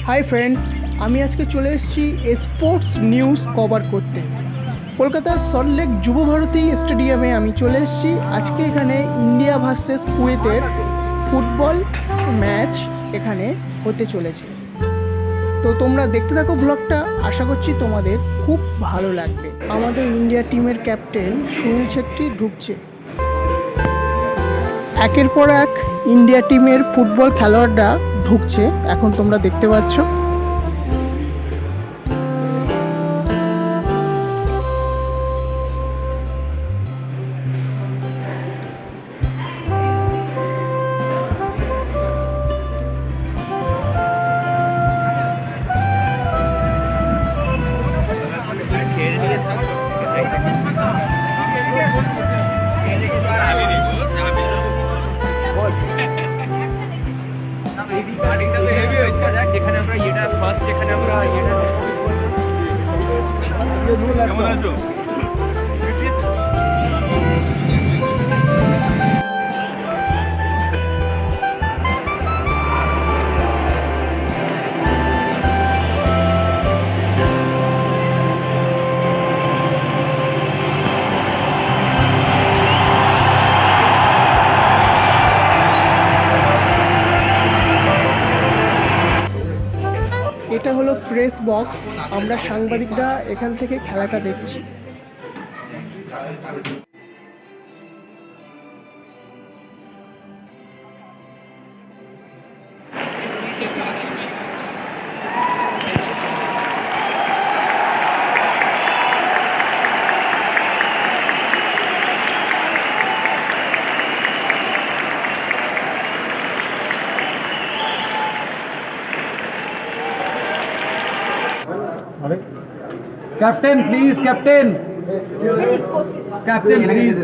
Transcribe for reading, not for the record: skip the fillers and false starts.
Hi friends, আমি আজকে চলে এসেছি স্পোর্টস নিউজ কভার করতে। কলকাতার সল্টলেক যুবভারতী স্টেডিয়ামে আমি চলে এসেছি। আজকে এখানে ইন্ডিয়া ভার্সেস কুয়েতের ফুটবল ম্যাচ এখানে হতে চলেছে। তো তোমরা দেখতে থাকো ব্লগটা, আশা করছি তোমাদের খুব ভালো লাগবে। আমাদের ইন্ডিয়া টিমের ক্যাপ্টেন সুনীল ছেত্রী ঢুকছে। একের পর এক ইন্ডিয়া টিমের ফুটবল খেলোয়াড়রা ঢুকছে, এখন তোমরা দেখতে পাচ্ছ। যেখানে আমরা এটা ফার্স্ট যেখানে আমরা কেমন আছো? এটা হলো প্রেস বক্স, আমরা সাংবাদিকরা এখান থেকে খেলাটা দেখছি। Captain, please, Captain. Captain, please.